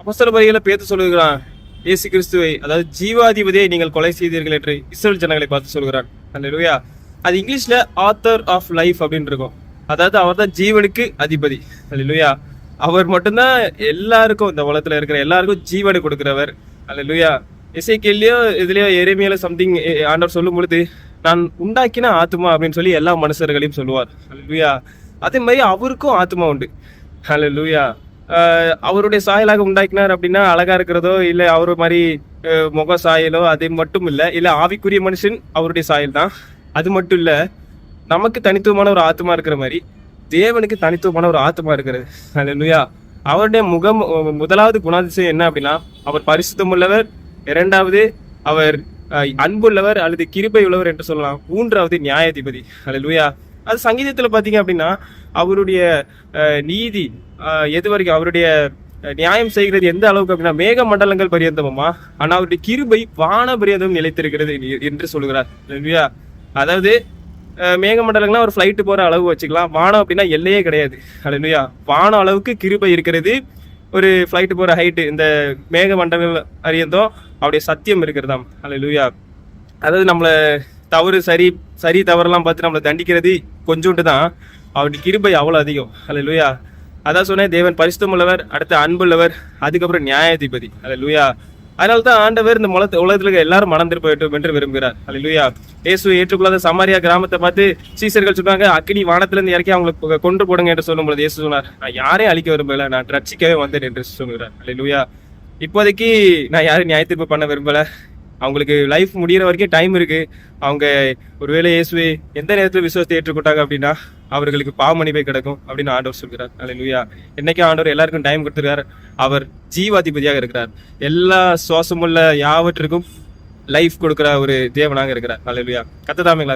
அப்போஸ்தலர் பரிகளை பேத்து சொல்லுகிறான், இயேசு கிறிஸ்துவை, அதாவது ஜீவாதிபதியை நீங்கள் கொலை செய்தீர்கள் என்று இஸ்ரவேல் ஜனங்களை பார்த்து சொல்கிறான். அல்லேலூயா. அது இங்கிலீஷ்ல ஆத்தர் ஆஃப் லைஃப் அப்படின்னு இருக்கும். அதாவது அவர் தான் ஜீவனுக்கு அதிபதி. அல்லேலூயா. அவர் மட்டும்தான் எல்லாருக்கும், இந்த உலகத்துல இருக்கிற எல்லாருக்கும் ஜீவனை கொடுக்கிறவர். அல்லேலூயா. எசேக்கியேலையோ இதுலயோ எரேமியால சம்திங் ஆண்டவர் சொல்லும் பொழுது, நான் உண்டாக்கின ஆத்மா அப்படின்னு சொல்லி எல்லா மனுஷர்களையும் சொல்லுவார். அல்லேலூயா. அதே மாதிரி அவருக்கும் ஆத்மா உண்டு. அல்லேலூயா. அவருடைய சாயலாக உண்டாக்கினார் அப்படின்னா அழகா இருக்கிறதோ இல்ல அவரு மாதிரி முக சாயலோ அது மட்டும் இல்ல ஆவிக்குரிய மனுஷன் அவருடைய சாயல் தான். அது மட்டும் இல்ல, நமக்கு தனித்துவமான ஒரு ஆத்மா இருக்கிற மாதிரி தேவனுக்கு தனித்துவமான ஒரு ஆத்மா இருக்கிறது. அல்லேலூயா. அவருடைய முதலாவது குணாதிசயம் என்ன அப்படின்னா, அவர் பரிசுத்தம் உள்ளவர். இரண்டாவது, அவர் அன்புள்ளவர் அல்லது கிருபை உள்ளவர் என்று சொல்லலாம். மூன்றாவது, நியாயாதிபதி. அல்லேலூயா. அது சங்கீதத்துல பாத்தீங்க அப்படின்னா அவருடைய நீதி எது வரைக்கும், அவருடைய நியாயம் செய்கிறது எந்த அளவுக்கு அப்படின்னா மேக மண்டலங்கள் பரியந்தமா, ஆனா அவருடைய கிருபை வான பரியந்தம் நிலைத்திருக்கிறது என்று சொல்லுகிறார். அல்லேலூயா. அதாவது மேக மண்டலங்கள்லாம் ஒரு ஃபிளைட்டு போற அளவு வச்சுக்கலாம், வானம் அப்படின்னா எல்லையே கிடையாது. அல்லேலூயா. வானம் அளவுக்கு கிருபை இருக்கிறது. ஒரு ஃபிளைட்டு போற ஹைட்டு இந்த மேக மண்டலங்கள் அறியந்தோம் அவருடைய சத்தியம் இருக்கிறதாம். அல்லேலூயா. அதாவது நம்மள தவறு சரி தவறெல்லாம் பார்த்து நம்மளை தண்டிக்கிறது கொஞ்சோண்டு தான், அவருடைய கிருபை அவ்வளோ அதிகம். அல்லேலூயா. அதான் சொன்னேன், தேவன் பரிசுத்தம் உள்ளவர், அடுத்து அன்புள்ளவர், அதுக்கப்புறம் நியாயாதிபதி. அல்லேலூயா. அதனால தான் ஆண்டவர் இந்த உலகத்துல எல்லாரும் மனம் திரும்ப வேண்டும் என்று விரும்புகிறார். அல்லேலூயா. இயேசுவை ஏற்றுக்கொள்ளாத சமாரியா கிராமத்தை பார்த்து சீசர்கள் சொன்னாங்க, அக்கினி வானத்துல இருந்து இறக்கி அவங்களுக்கு கொண்டு போடுங்க என்று சொல்லும் பொழுது இயேசு சொன்னார், நான் யாரையும் அழிக்க விரும்பல, நான் ரட்சிக்கவே வந்தேன் என்று சொல்கிறார். அல்லேலூயா. இப்போதைக்கு நான் யாரும் நியாயத்தீர்ப்பு பண்ண விரும்பல, அவங்களுக்கு லைஃப் முடிகிற வரைக்கும் டைம் இருக்கு. அவங்க ஒருவேளை இயேசுவை எந்த நேரத்தில் விசுவாசத்தை ஏற்றுக்கொண்டாங்க அப்படின்னா அவர்களுக்கு பாவமன்னிப்பை கிடைக்கும் அப்படின்னு ஆண்டவர் சொல்கிறார். அல்லேலூயா. என்னைக்கும் ஆண்டவர் எல்லாருக்கும் டைம் கொடுத்துருக்கார். அவர் ஜீவாதிபதியாக இருக்கிறார். எல்லா சுவாசமுள்ள யாவற்றுக்கும் லைஃப் கொடுக்கிற ஒரு தேவனாக இருக்கிறார். அல்லேலூயா. கர்த்தர் தாமே